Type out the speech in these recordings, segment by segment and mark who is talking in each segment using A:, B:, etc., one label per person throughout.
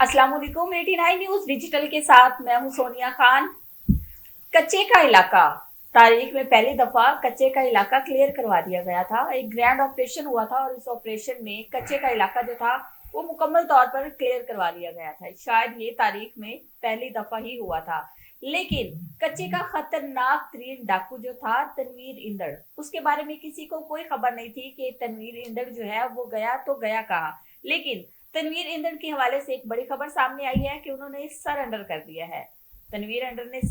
A: अस्सलाम वालेकुम। 89 news digital के साथ मैं हूं सोनिया खान। कच्चे का इलाका, तारीख में पहली दफा कच्चे का इलाका क्लियर करवा दिया गया था। एक ग्रैंड ऑपरेशन हुआ था और इस ऑपरेशन में कच्चे का इलाका जो था वो मुकम्मल तौर पर क्लियर करवा लिया गया था। शायद ये तारीख में पहली दफा ही हुआ था। लेकिन कच्चे का खतरनाक तरीन डाकू जो था तनवीर इंदड़, उसके बारे में किसी को कोई खबर नहीं थी कि तनवीर इंदड़ जो है वो गया तो गया कहाँ। लेकिन तनवीर इंदड़ के हवाले से एक बड़ी खबर सामने आई है कि उन्होंने सरेंडर कर दिया है। तनवीर इंदड़ ने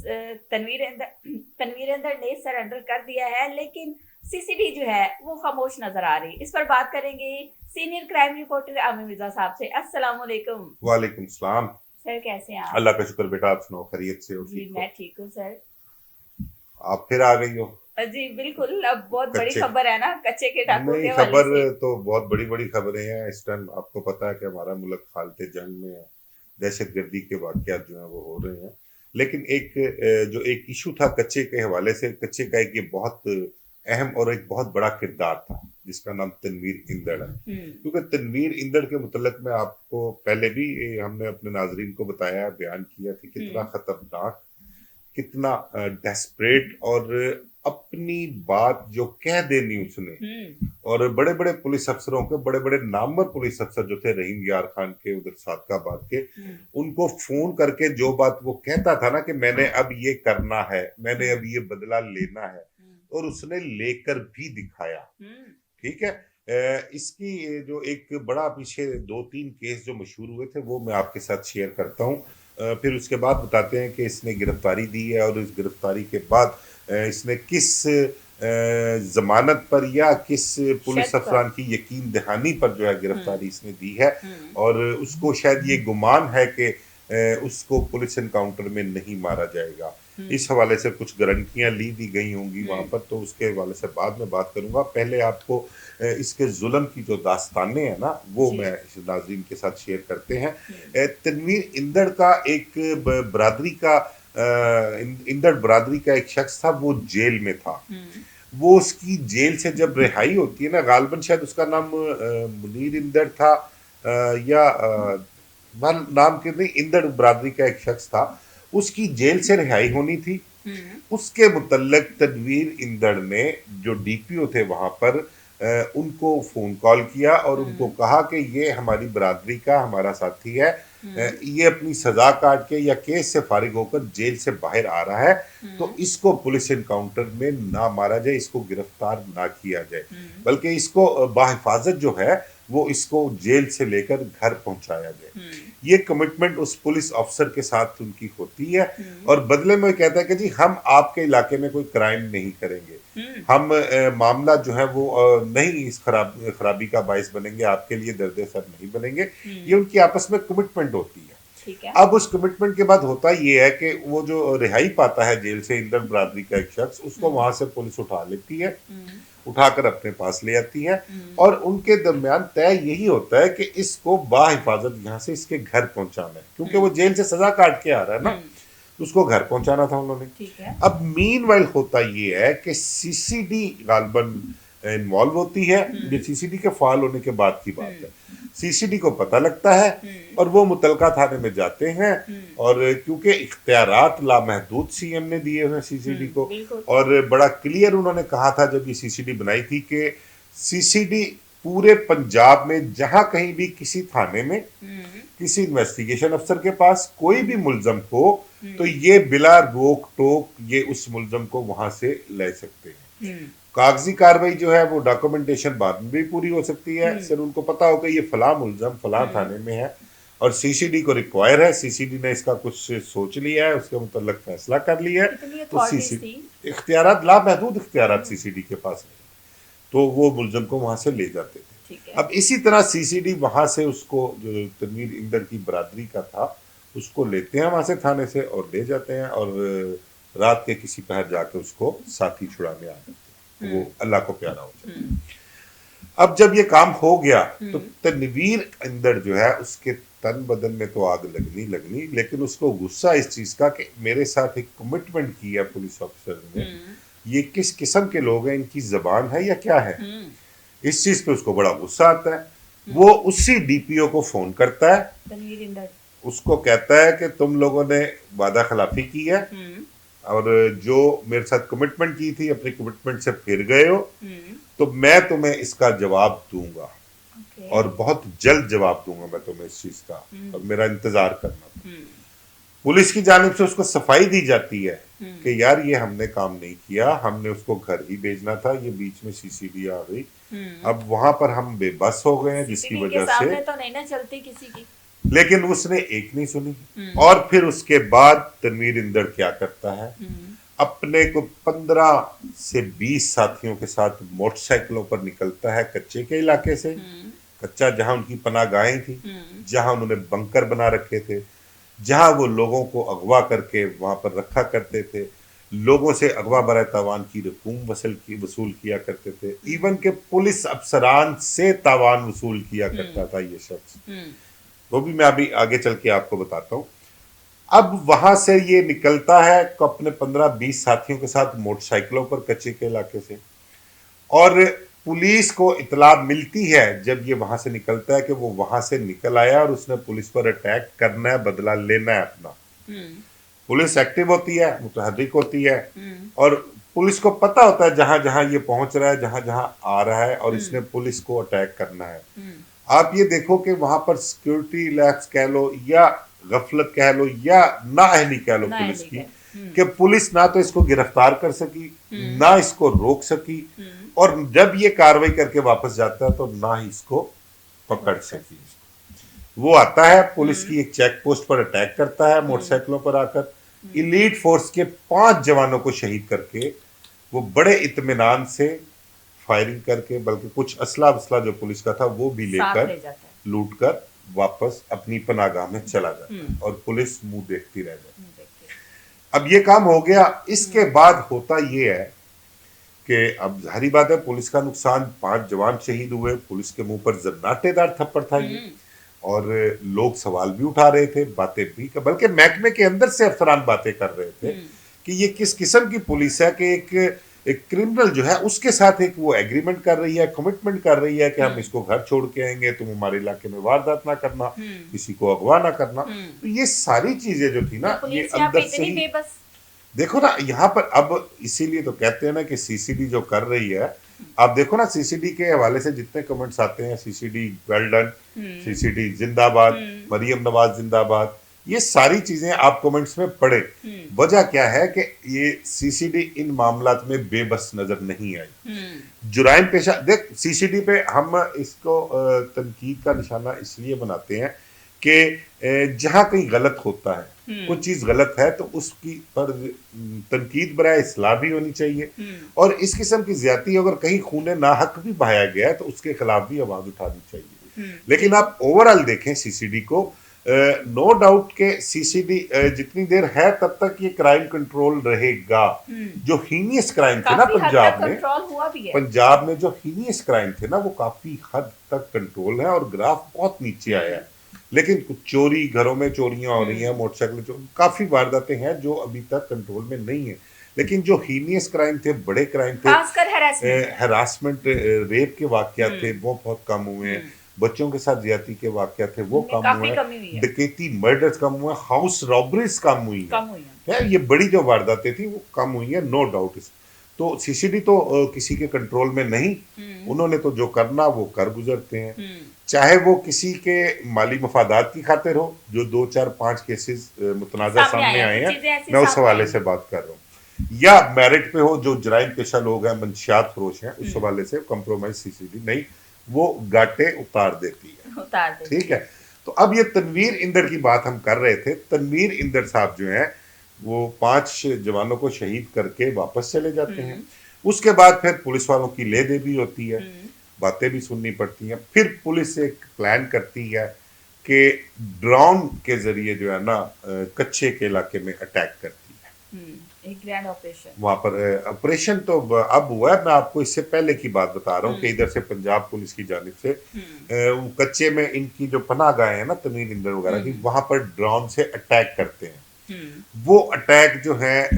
A: सरेंडर कर दिया है, लेकिन सीसीडी जो है वो खामोश नजर आ रही। इस पर बात करेंगे senior crime reporter Aamir Mirza साहब से। अस्सलाम वालेकुम।
B: वालेकुम सलाम।
A: सर कैसे हैं आप?
B: अल्लाह का शुक्र बेटा, आप सुनाओ, खैरियत से हो?
A: जी
B: ठीक
A: मैं
B: हो?
A: ठीक हूँ सर।
B: आप फिर आ गई हो?
A: जी बिल्कुल, अब बहुत बड़ी
B: कच्चे
A: खबर है ना कच्चे के डाकुओं
B: नहीं,
A: के हवाले
B: खबर
A: से।
B: तो बहुत बड़ी बड़ी खबरें हैं इस टाइम। आपको पता है कि हमारा मुल्क हालत जंग में है, दहशतगर्दी के वाकयात जो हैं वो हो रहे हैं। लेकिन एक जो एक इशू था कच्चे के हवाले से, कच्चे का एक ये बहुत अहम और एक बहुत बड़ा किरदार था जिसका नाम तनवीर इंदड़ है। क्योंकि तनवीर इंदड़ के मुतल्लिक में आपको पहले भी हमने अपने नाजरीन को बताया, बयान किया कि कितना खतरनाक, कितना डेस्परेट और अपनी बात जो कह देनी उसने। और बड़े बड़े पुलिस अफसरों के, बड़े बड़े नामवर पुलिस अफसर जो थे रहीम यार खान के उधर सादकाबाद के, उनको फोन करके जो बात वो कहता था ना कि मैंने अब ये करना है, मैंने अब ये बदला लेना है, और उसने लेकर भी दिखाया। ठीक है। इसकी जो एक बड़ा पीछे दो तीन केस जो मशहूर हुए थे वो मैं आपके साथ शेयर करता हूँ। फिर उसके बाद बताते हैं कि इसने गिरफ्तारी दी है और इस गिरफ्तारी के बाद इसने किस जमानत पर या किस पुलिस अफसरान की यकीन दहानी पर जो है गिरफ्तारी इसने दी है। और उसको शायद ये गुमान है कि उसको पुलिस एनकाउंटर में नहीं मारा जाएगा। इस हवाले से कुछ गारंटियां ली दी गई होंगी वहां पर, तो उसके हवाले से बाद में बात करूंगा। पहले आपको इसके जुल्म की जो दास्तानें हैं ना वो मैं नाजरीन के साथ शेयर करते हैं। तनवीर इंदड़ का एक बरादरी का इंदड़ बरादरी का एक शख्स था, वो जेल में था। वो उसकी जेल से जब रिहाई होती है ना, गालबन शायद उसका नाम मुनीर इंदड़ था, या नाम के नहीं, इंदड़ बरादरी का एक शख्स था। उसकी जेल से रिहाई होनी थी। उसके मुतल्लिक तनवीर इंदड़ ने जो डीपीओ थे वहां पर उनको फोन कॉल किया और उनको कहा कि ये हमारी बरादरी का हमारा साथी है, ये अपनी सजा काट के या केस से फारिग होकर जेल से बाहर आ रहा है, तो इसको पुलिस एनकाउंटर में ना मारा जाए, इसको गिरफ्तार ना किया जाए, बल्कि इसको बाहिफाजत जो है वो इसको जेल से लेकर घर पहुंचाया जाए। ये कमिटमेंट उस पुलिस अफसर के साथ उनकी होती है। और बदले में कहता है कि जी हम आपके इलाके में कोई क्राइम नहीं करेंगे, हम मामला जो है वो नहीं इस खराबी का बायस बनेंगे, आपके लिए दर्द सर नहीं बनेंगे। ये उनकी आपस में कमिटमेंट होती है। अब उस कमिटमेंट के बाद होता ये है कि वो जो रिहाई पाता है जेल से इंदड़ बरादरी का एक शख्स, उसको वहां से पुलिस उठा लेती है, उठाकर अपने पास ले आती है। और उनके दरमियान तय यही होता है कि इसको बाहिफाजत यहाँ से इसके घर पहुंचाना है, क्योंकि वो जेल से सजा काट के आ रहा है ना, उसको घर पहुंचाना था उन्होंने। अब मीनवाइल होता ये है कि सीसीडी गालबन इन्वॉल्व होती है। ये सीसीडी के फाल होने के बाद की बात है। सीसीडी को पता लगता है और वो मुतलका थाने में जाते हैं। और क्योंकि इख्तियारात लामहदूद सीएम ने दिए हैं सीसीडी को, और बड़ा क्लियर उन्होंने कहा था जब ये सीसीडी बनाई थी कि सीसीडी पूरे पंजाब में जहां कहीं भी किसी थाने में किसी इन्वेस्टिगेशन अफसर के पास कोई भी मुलजम हो तो ये बिला रोक टोक ये उस मुलजम को वहां से ले सकते हैं। कागजी कार्रवाई जो है वो डॉक्यूमेंटेशन बाद में भी पूरी हो सकती है। सिर्फ उनको पता होगा ये फला मुलजम फला थाने में है और सीसीडी को रिक्वायर है, सीसीडी ने इसका कुछ सोच लिया है, उसके मुतल्लिक फैसला कर लिया है, तो सीसीडी इख्तियारात लामहदूद इख्तियारात सीसीडी के पास नहीं, तो वो मुलजम को वहां से ले जाते थे। अब इसी तरह सीसीडी वहां से उसको, जो तनवीर इंदड़ की बरादरी का था, उसको लेते हैं वहां से थाने से और ले जाते हैं और रात के किसी पहर जाके उसको साथी छुड़ाने आ जाते हैं, तो वो अल्लाह को प्यारा हो जाए। अब जब ये काम हो गया तो तनवीर इंदड़ जो है उसके तन बदन में तो आग लगनी लगनी, लेकिन उसको गुस्सा इस चीज का कि मेरे साथ एक कमिटमेंट किया पुलिस ऑफिसर ने, ये किस किस्म के लोग हैं, इनकी जबान है या क्या है। इस चीज पे उसको बड़ा गुस्सा आता है। वो उसी डीपीओ को फोन करता है, उसको कहता है कि तुम लोगों ने वादा खिलाफी की है और जो मेरे साथ कमिटमेंट की थी अपनी कमिटमेंट से फिर गए हो, तो मैं तुम्हें इसका जवाब दूंगा और बहुत जल्द जवाब दूंगा मैं तुम्हें इस चीज का, और मेरा इंतजार करना। पुलिस की जानिब से उसको सफाई दी जाती है कि यार ये हमने काम नहीं किया, हमने उसको घर ही भेजना था, ये बीच में सीसीडी आ गई, अब वहां पर हम बेबस हो गए हैं जिसकी वजह से,
A: तो नहीं ना चलती किसी की।
B: लेकिन उसने एक नहीं सुनी। और फिर उसके बाद तनवीर इंदड़ क्या करता है, अपने को 15 से 20 साथियों के साथ मोटरसाइकिलों पर निकलता है कच्चे के इलाके से, कच्चा जहां उनकी पनाहगाहें थी, जहां उन्होंने बंकर बना रखे थे, जहां वो लोगों को अगवा करके वहां पर रखा करते थे, लोगों से अगवा बराए तावान की रकूम वसूल किया करते थे, इवन के पुलिस अफसरान से तावान वसूल किया करता था ये शख्स। वो भी मैं अभी आगे चल के आपको बताता हूं। अब वहां से ये निकलता है अपने 15-20 साथियों के साथ मोटरसाइकिलों पर कच्चे के इलाके से, और पुलिस को इतला मिलती है जब ये वहां से निकलता है कि वो वहां से निकल आया और उसने पुलिस पर अटैक करना है, बदला लेना है अपना। पुलिस एक्टिव होती है, मुतहर्रिक होती है, और पुलिस को पता होता है जहां जहां ये पहुंच रहा है, जहां जहां आ रहा है, और इसने पुलिस को अटैक करना है। आप ये देखो कि वहां पर सिक्योरिटी लैप्स कह लो या गफलत कह लो या नाअहली कह लो पुलिस की, कि पुलिस ना तो इसको गिरफ्तार कर सकी, ना इसको रोक सकी, और जब ये कार्रवाई करके वापस जाता है तो ना ही इसको पकड़ सकी। वो आता है पुलिस की एक चेक पोस्ट पर अटैक करता है मोटरसाइकिलों पर आकर, इलीट फोर्स के 5 जवानों को शहीद करके वो बड़े इत्मीनान से फायरिंग करके, बल्कि कुछ असला वसला जो पुलिस का था वो भी लेकर लूट कर वापस अपनी पनाहगाह में चला जाता है, और पुलिस मुंह देखती रह जाती है। अब ये काम हो गया। इसके बाद होता ये है कि अब जाहिर बात है पुलिस का नुकसान, 5 जवान शहीद हुए, पुलिस के मुंह पर जन्नाटेदार थप्पड़ था ये, और लोग सवाल भी उठा रहे थे, बातें भी, बल्कि महकमे के अंदर से अफसरान बातें कर रहे थे कि ये किस किस्म की पुलिस है कि एक क्रिमिनल जो है उसके साथ एक वो एग्रीमेंट कर रही है, कमिटमेंट कर रही है कि हम इसको घर छोड़ के आएंगे, तुम हमारे इलाके में वारदात ना करना, किसी को अगवा ना करना। तो ये सारी चीजें जो थी ना, ये अंदर से ही देखो ना यहाँ पर। अब इसीलिए तो कहते हैं ना कि सीसीडी जो कर रही है, आप देखो ना सीसीडी के हवाले से जितने कमेंट्स आते हैं, सीसीडी वेल डन, सीसीडी जिंदाबाद, मरियम नवाज जिंदाबाद, ये सारी चीजें आप कमेंट्स में पढ़े। वजह क्या है कि ये सीसीडी इन मामलात में बेबस नजर नहीं आई। जुराइम पेशा देख, सीसीडी पे हम इसको तनकीद का निशाना इसलिए बनाते हैं कि जहां कहीं गलत होता है, कुछ चीज गलत है, तो उसकी पर तनकीद बराए इस्लाह भी होनी चाहिए, और इस किस्म की ज्यादती अगर कहीं खूने नाहक भी बहाया गया है तो उसके खिलाफ भी आवाज उठानी चाहिए। लेकिन आप ओवरऑल देखें सीसीडी को, नो डाउट के सीसीडी जितनी देर है तब तक ये क्राइम कंट्रोल रहेगा। जो हीनियस क्राइम थे ना पंजाब में जो हीनियस क्राइम थे ना, वो काफी हद तक कंट्रोल है और ग्राफ बहुत नीचे आया है। लेकिन कुछ चोरी, घरों में चोरियां हो रही हैं, मोटरसाइकिल चोरी, काफी वारदातें हैं जो अभी तक कंट्रोल में नहीं है। लेकिन जो हीनियस क्राइम थे, बड़े क्राइम थे, हैरासमेंट, रेप के वाकयात थे, वो बहुत कम हुए हैं। बच्चों के साथ ज्यादती के वाकयात थे वो कम हुए हैं। डकैती, मर्डर्स कम हुए, हाउस रॉबरीज कम हुई है। ये बड़ी जो वारदातें थी वो कम हुई है, नो डाउट। तो सीसीडी तो किसी के कंट्रोल में नहीं, उन्होंने तो जो करना वो कर गुजरते हैं, चाहे वो किसी के माली मफादात की खातिर हो, जो 2, 4, 5 केसेस मुतनाज़ा सामने आए हैं, मैं उस हवाले से बात कर रहा हूँ, या मेरिट पे हो, जो जराइम पेशा लोग हैं, मंशियात फरोश हैं, उस हवाले से कॉम्प्रोमाइज सीसीडी नहीं, वो गाटे उतार देती है। ठीक है। तो अब ये तनवीर इंदड़ की बात हम कर रहे थे। तनवीर इंदड़ साहब जो हैं वो 5 जवानों को शहीद करके वापस चले जाते हैं। उसके बाद फिर पुलिस वालों की ले दे भी होती है, बातें भी सुननी पड़ती हैं। फिर पुलिस एक प्लान करती है कि ड्रोन के जरिए जो है ना कच्चे के इलाके में अटैक करती है।
A: एक ग्रैंड ऑपरेशन
B: वहां पर ऑपरेशन तो अब हुआ है। मैं आपको इससे पहले की बात बता रहा हूँ कि इधर से पंजाब पुलिस की जानिब से कच्चे में इनकी जो पनाहगाहें हैं ना तनवीर इंदड़ वगैरह की, वहां पर ड्रोन से अटैक करते हैं। वो अटैक जो है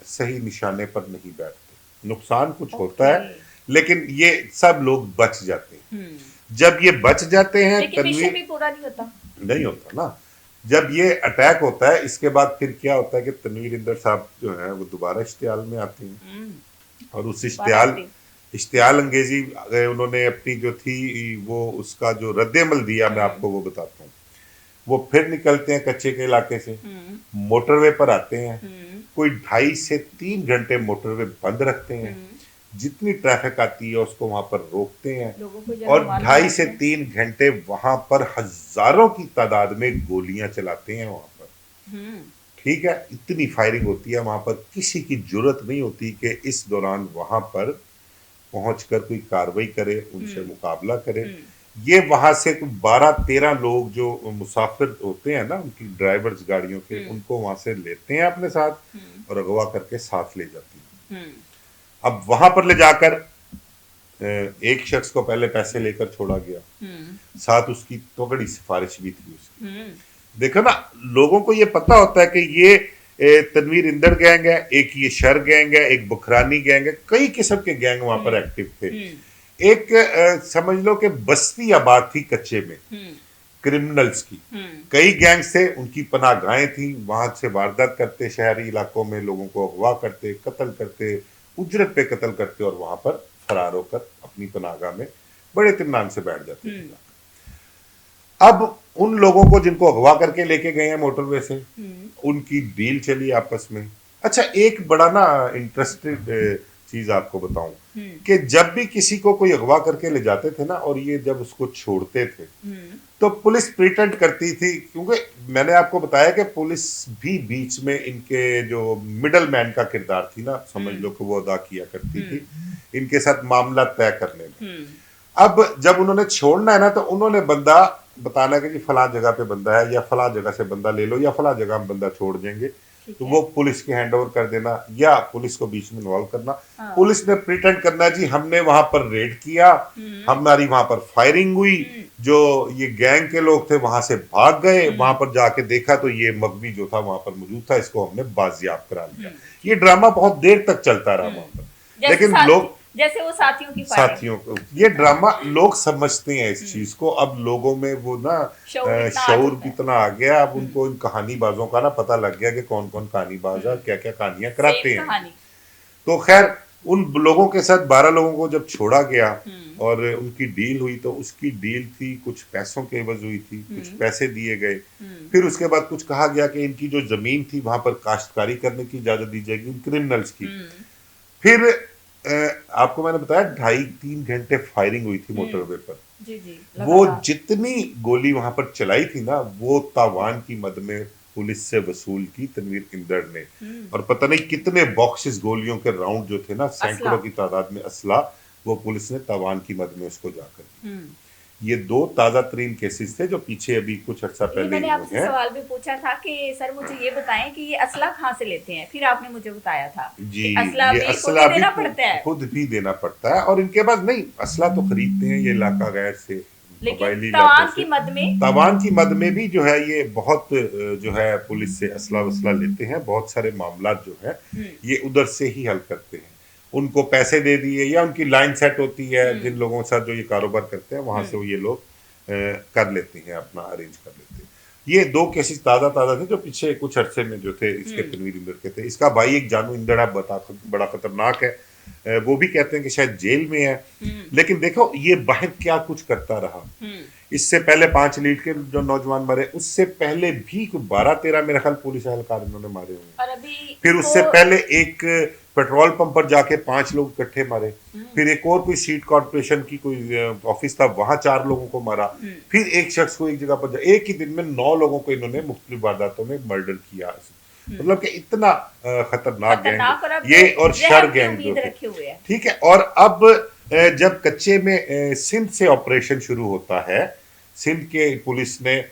B: सही निशाने पर नहीं बैठते, नुकसान कुछ होता है, लेकिन ये सब लोग बच जाते हैं। जब ये बच जाते हैं,
A: लेकिन मिशन भी पूरा नहीं होता
B: ना, जब ये अटैक होता है इसके बाद फिर क्या होता है कि तनवीर इंदर साहब जो है वो दोबारा इश्तियाल में आती हैं, और उस इश्तियाल इश्तियाल अंगेजी उन्होंने अपनी जो थी वो उसका जो रद्द-ए-अमल दिया, मैं आपको वो बताता हूँ। वो फिर निकलते हैं कच्चे के इलाके से, मोटरवे पर आते हैं, कोई 2.5 से 3 घंटे मोटरवे बंद रखते हैं, जितनी ट्रैफिक आती है उसको वहां पर रोकते हैं, और 2.5 से 3 घंटे वहां पर हजारों की तादाद में गोलियां चलाते हैं वहां पर। ठीक है, इतनी फायरिंग होती है वहां पर, किसी की जरूरत नहीं होती कि इस दौरान वहां पर पहुंचकर कोई कार्रवाई करे, उनसे मुकाबला करे। ये वहां से 12-13 लोग जो मुसाफिर होते हैं ना, उनकी ड्राइवर्स गाड़ियों के, उनको वहां से लेते हैं अपने साथ और अगवा करके साथ ले जाती हैं। अब वहां पर ले जाकर एक शख्स को पहले पैसे लेकर छोड़ा गया, साथ उसकी तगड़ी सिफारिश भी थी उसकी। देखो ना, लोगों को ये पता होता है कि ये तनवीर इंदर गैंग है, एक ये शर गैंग है, एक बुखरानी गैंग है, कई किस्म के गैंग वहां पर एक्टिव थे। एक समझ लो कि बस्ती आबाद थी कच्चे में क्रिमिनल्स की, कई गैंग्स थे, उनकी पनाहगाहें थी, वहां से वारदात करते, शहरी इलाकों में लोगों को अगवा करते, कत्ल करते, उजरत पे कत्ल करते, और वहां पर फरार होकर अपनी पनाहगाह में बड़े इत्मीनान से बैठ जाते थे। अब उन लोगों को जिनको अगवा करके लेके गए हैं मोटरवे से, उनकी डील चली आपस में। अच्छा, एक बड़ा ना इंटरेस्टेड चीज आपको बताऊं कि जब भी किसी को कोई अगवा करके ले जाते थे ना, और ये जब उसको छोड़ते थे, तो पुलिस प्रिटेंड करती थी, क्योंकि मैंने आपको बताया कि पुलिस भी बीच में इनके जो मिडल मैन का किरदार थी ना, समझ लो कि वो अदा किया करती थी इनके साथ मामला तय करने में। अब जब उन्होंने छोड़ना है ना, तो उन्होंने बंदा बताना कि जी फला जगह पे बंदा है, या फला जगह से बंदा ले लो, या फला जगह हम बंदा छोड़ देंगे, तो वो पुलिस के हैंड ओवर कर देना, या पुलिस को बीच में इन्वॉल्व करना। पुलिस ने प्रिटेंड करना जी हमने वहां पर रेड किया, हमारी वहां पर फायरिंग हुई, जो ये गैंग के लोग थे वहां से भाग गए, वहां पर जाके देखा तो ये मगवी जो था वहां पर मौजूद था, इसको हमने बाजियाब करा लिया। ये ड्रामा बहुत देर तक चलता रहा वहां पर, लेकिन लोग
A: जैसे वो
B: साथियों को ये ड्रामा लोग समझते हैं इस चीज को। अब लोगों में वो ना शऊर कितना आ गया, अब उनको इन कहानीबाजों का ना पता लग गया कि कौन कौन कहानीबाज है, क्या क्या कहानियां कराते हैं। तो खैर उन लोगों के साथ 12 लोगों को जब छोड़ा गया और उनकी डील हुई, तो उसकी डील थी कुछ पैसों के एवज हुई थी, कुछ पैसे दिए गए, फिर उसके बाद कुछ कहा गया कि इनकी जो जमीन थी वहां पर काश्तकारी करने की इजाजत दी जाएगी इन क्रिमिनल्स की। फिर आपको मैंने बताया 2.5-3 घंटे फायरिंग हुई थी मोटरवे पर। वो जितनी गोली वहां पर चलाई थी ना, वो तावान की मद में पुलिस से वसूल की तनवीर इंदर ने, और पता नहीं कितने बॉक्सेस गोलियों के राउंड जो थे ना, सैकड़ों की तादाद में असला, वो पुलिस ने तावान की मद में उसको जाकर। ये 2 ताजा तरीन केसेस थे जो पीछे अभी कुछ अर्सा पहले
A: मैंने आपसे सवाल भी पूछा था कि सर मुझे ये बताएं कि ये असला कहाँ से लेते हैं, फिर आपने मुझे बताया था
B: जी,
A: असला
B: ये असला भी
A: देना पड़ता है,
B: खुद भी देना पड़ता है, और इनके पास नहीं असला तो खरीदते हैं ये इलाका गैर से,
A: लेकिन तवान
B: की मद में भी जो है ये बहुत जो है पुलिस से असला वसला लेते हैं। बहुत सारे मामला जो है ये उधर से ही हल करते हैं, उनको पैसे दे दिए, या उनकी लाइन सेट होती है, जिन लोगों के साथ जो ये कारोबार करते हैं वहां से वो ये लोग कर लेते हैं, अपना अरेंज कर लेते हैं। ये 2 केसेस ताजा थे जो पीछे कुछ अरसे में जो थे इसके तनवीर इंदर के थे। इसका भाई एक जानू इंदर बड़ा खतरनाक है, वो भी कहते हैं कि शायद जेल में है, लेकिन देखो ये बाहर क्या कुछ करता रहा। इससे पहले 5 लीड के जो नौजवान मरे, उससे पहले भी 12-13 मेरे ख्याल पुलिस एहलकार इन्होंने मारे हुए। फिर उससे पहले एक पेट्रोल पंप पर जाके 5 लोग इकट्ठे मारे, फिर एक और कोई सीट कॉर्पोरेशन की कोई ऑफिस था, वहां 4 लोगों को मारा, फिर एक शख्स को एक जगह पर एक ही दिन में 9 लोगों को इन्होंने मुख्तलिफ वारदातों में मर्डर किया। मतलब कि इतना खतरनाक गैंग ये, और शर गैंग जो थे, ठीक है। और अब जब कच्चे में सिंध से ऑपरेशन शुरू होता है, सिंध के पुलिस ने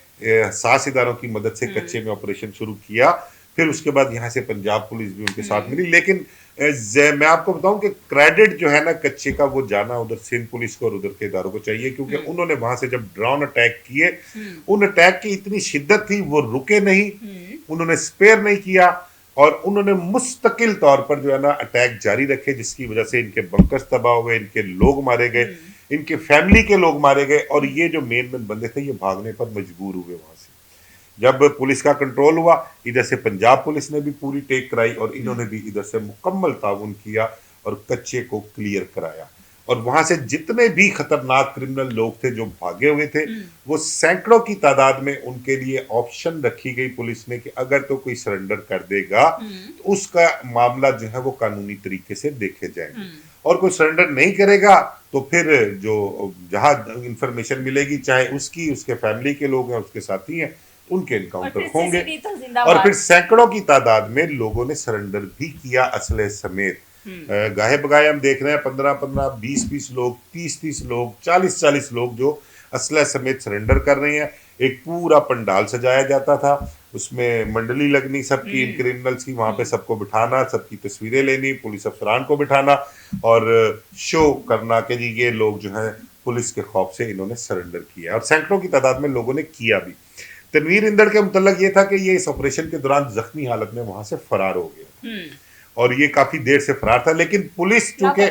B: सास इदारों की मदद से कच्चे में ऑपरेशन शुरू किया, फिर उसके बाद यहाँ से पंजाब पुलिस भी उनके साथ मिली। लेकिन मैं आपको बताऊं कि क्रेडिट जो है ना कच्चे का, वो जाना उधर सिंध पुलिस को और उधर के इदारों को चाहिए, क्योंकि उन्होंने वहां से जब ड्रोन अटैक किए, उन अटैक की इतनी शिद्दत थी, वो रुके नहीं, उन्होंने स्पेयर नहीं किया, और उन्होंने मुस्तकिल तौर पर जो है ना अटैक जारी रखे, जिसकी वजह से इनके बंकर्स तबाह हुए, इनके लोग मारे गए, इनके फैमिली के लोग मारे गए, और ये जो मेन बंदे थे ये भागने पर मजबूर हुए वहां से। जब पुलिस का कंट्रोल हुआ, इधर से पंजाब पुलिस ने भी पूरी टेक कराई और इन्होंने भी इधर से मुकम्मल ताउन किया और कच्चे को क्लियर कराया। और वहां से जितने भी खतरनाक क्रिमिनल लोग थे जो भागे हुए थे, वो सैकड़ों की तादाद में, उनके लिए ऑप्शन रखी गई पुलिस ने कि अगर तो कोई सरेंडर कर देगा तो उसका मामला जो है वो कानूनी तरीके से देखे जाएंगे, और कोई सरेंडर नहीं करेगा तो फिर जो जहां इंफॉर्मेशन मिलेगी, चाहे उसकी, उसके फैमिली के लोग हैं, उसके साथी हैं, उनके
A: और
B: इनकाउंटर
A: फिर
B: होंगे।
A: सीसीडी तो
B: और
A: जिंदाबाद।
B: फिर सैकड़ों की तादाद में लोगों ने सरेंडर भी किया असले समेत। गाहे बगाए हम देख रहे हैं 15-15, 20-20 लोग, 30-30 लोग, 40-40 लोग जो असला समेत सरेंडर कर रहे हैं। एक पूरा पंडाल सजाया जाता था, उसमें मंडली लगनी सबकी, इन क्रिमिनल्स की, वहां पे सबको बिठाना, सबकी तस्वीरें लेनी, पुलिस अफसरान को बिठाना और शो करना कि जी ये लोग जो है पुलिस के खौफ से इन्होंने सरेंडर किया, और सैकड़ों की तादाद में लोगों ने किया भी। तनवीर इंदड़ के मुतल्लक ये था कि ये इस ऑपरेशन के दौरान जख्मी हालत में वहां से फरार हो गया, और ये काफी देर से फरार था। लेकिन पुलिस चूंकि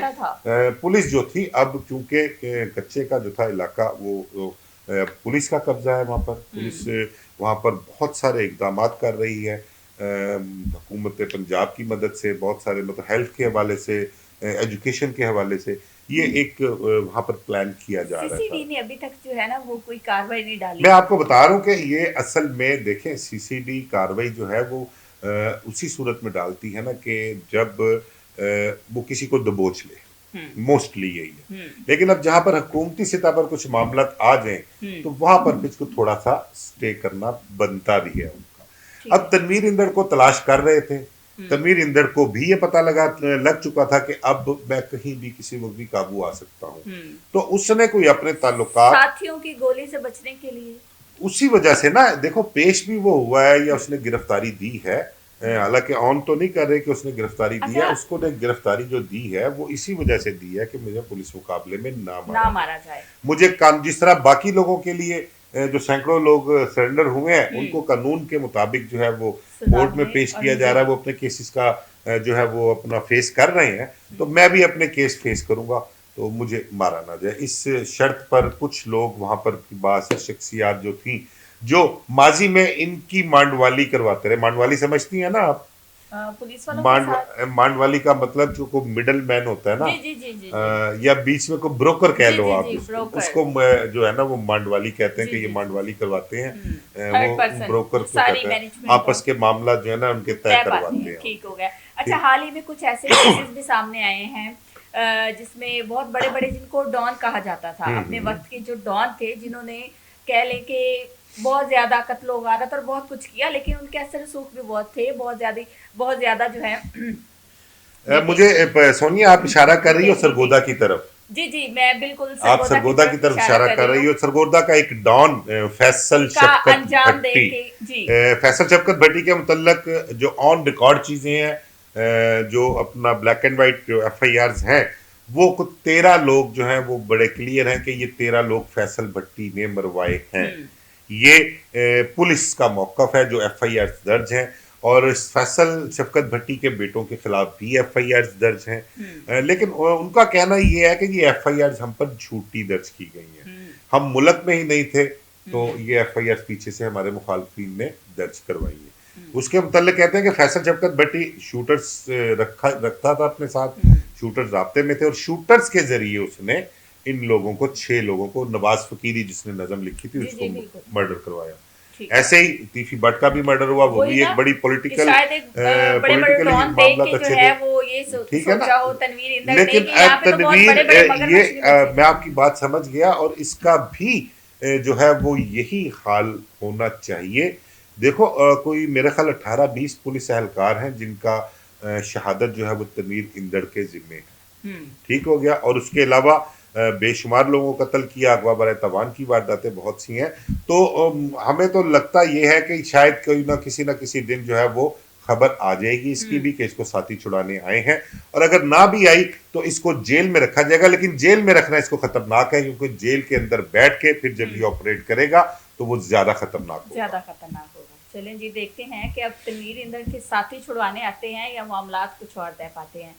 B: पुलिस जो थी, अब चूंकि कच्चे का जो था इलाका वो पुलिस का कब्जा है, वहां पर पुलिस वहां पर बहुत सारे इकदाम कर रही है, हुकूमत पंजाब की मदद से, बहुत सारे मतलब हेल्थ के हवाले से, एजुकेशन के हवाले से ये एक वहां पर प्लान किया जा रहा था।
A: सीसीडी ने अभी तक जो है ना वो कोई कार्रवाई नहीं डाली।
B: मैं आपको बता रहा हूँ कि ये असल में देखें, सीसीडी कार्रवाई जो है वो उसी सूरत में डालती है ना कि जब वो किसी को दबोच ले, मोस्टली यही है। लेकिन अब जहां पर हुकूमती सतह पर कुछ मामला आ जाए तो वहां पर भी इसको थोड़ा सा स्टे करना बनता भी है उनका। अब तनवीर इंदड़ को तलाश कर रहे थे, तनवीर इंदड़ को भी ये पता लग चुका था कि अब मैं कहीं भी किसी वक्त भी काबू आ सकता हूँ, तो उसने कोई अपने ताल्लुकात,
A: साथियों की गोली से बचने के लिए,
B: उसी वजह से ना देखो पेश भी वो हुआ है या उसने गिरफ्तारी दी है। हालांकि ऑन तो नहीं कर रहे कि उसने गिरफ्तारी दी है, उसको ने गिरफ्तारी जो दी है वो इसी वजह से दी है कि मुझे पुलिस मुकाबले में ना मारा जाए। मुझे जिस तरह बाकी लोगों के लिए जो सैकड़ों लोग सरेंडर हुए हैं उनको कानून के मुताबिक जो है वो कोर्ट में पेश किया जा रहा है, वो अपने केसेस का जो है वो अपना फेस कर रहे हैं, तो मैं भी अपने केस फेस करूंगा, तो मुझे मारा ना जाए। इस शर्त पर कुछ लोग वहां पर बास शख्सियात जो थी, जो माजी में इनकी मांडवाली करवाते रहे। मांडवाली समझती है ना आप?
A: पुलिस वालों के साथ?
B: मांडवाली का मतलब जो को मिडल मैन होता है ना, या बीच में को ब्रोकर कह लो आप, उसको जो है ना वो मांडवाली कहते हैं कि ये मांडवाली करवाते हैं, वो ब्रोकर को कहते हैं, आपस के मामला जो है ना उनके तय करवाते हैं।
A: ठीक हो गया। अच्छा, हाल ही में कुछ ऐसे केसेस भी सामने आए हैं जिसमें बहुत बड़े बड़े, जिनको डॉन कहा जाता था, अपने वक्त के जो डॉन थे, जिन्होंने कह लें कि बहुत ज्यादा कत्लो गारत और बहुत कुछ किया, लेकिन उनके असर रसूख भी बहुत थे, बहुत ज्यादा जो है।
B: मुझे सोनिया आप इशारा कर रही हो सरगोदा की तरफ?
A: जी, मैं बिल्कुल
B: आप सरगोदा की तरफ इशारा कर रही हो। सरगोदा का एक डॉन फैसल शफकत भट्टी, फैसल शफकत भट्टी के मुतल्लक जो ऑन रिकॉर्ड चीजें हैं, जो अपना ब्लैक एंड व्हाइट जो FIRs हैं, वो कुछ 13 लोग जो हैं वो बड़े क्लियर हैं कि ये 13 लोग फैसल भट्टी ने मरवाए हैं। ये पुलिस का मौकफ है, जो FIRs दर्ज हैं, और फैसल शफकत भट्टी के बेटों के खिलाफ भी FIRs दर्ज हैं। लेकिन उनका कहना ये है कि ये FIRs हम पर झूठी दर्ज की गई हैं, हम मुल्क में ही नहीं थे, तो ये FIRs पीछे से हमारे मुखालफिन ने दर्ज करवाई है। उसके मुतल्लिक कहते हैं कि फैसल शफकत भट्टी शूटर्स रखता था अपने साथ, शूटर्स राब्ते में थे, और शूटर्स के जरिए उसने इन लोगों को 6 लोगों को, नवाज फकीरी जिसने नज़म लिखी थी उसको मर्डर करवाया। ऐसे ही तीफी भट्ट का भी मर्डर हुआ, वो भी एक बड़ी पॉलिटिकल मामला अच्छे थे, ठीक है ना। लेकिन तनवीर ये मैं आपकी बात समझ गया, और इसका भी जो है वो यही हाल होना चाहिए। देखो कोई मेरे ख्याल 18-20 पुलिस एहलकार हैं जिनका शहादत जो है वो तनवीर इंदड़ के जिम्मे है, ठीक हो गया। और उसके अलावा बेशुमार लोगों को कत्ल किया, अगवा बराए तवान की वारदातें बहुत सी हैं। तो हमें तो लगता ये है कि शायद कोई ना किसी दिन जो है वो खबर आ जाएगी इसकी भी कि इसको साथी छुड़ाने आए हैं, और अगर ना भी आई तो इसको जेल में रखा जाएगा। लेकिन जेल में रखना इसको खतरनाक है, क्योंकि जेल के अंदर बैठ के फिर जब ये ऑपरेट करेगा तो वो ज्यादा खतरनाक होगा।
A: चलें जी, देखते हैं कि अब तनवीर इंदड़ के साथी छुड़वाने आते हैं या मामलात कुछ और तय पाते हैं।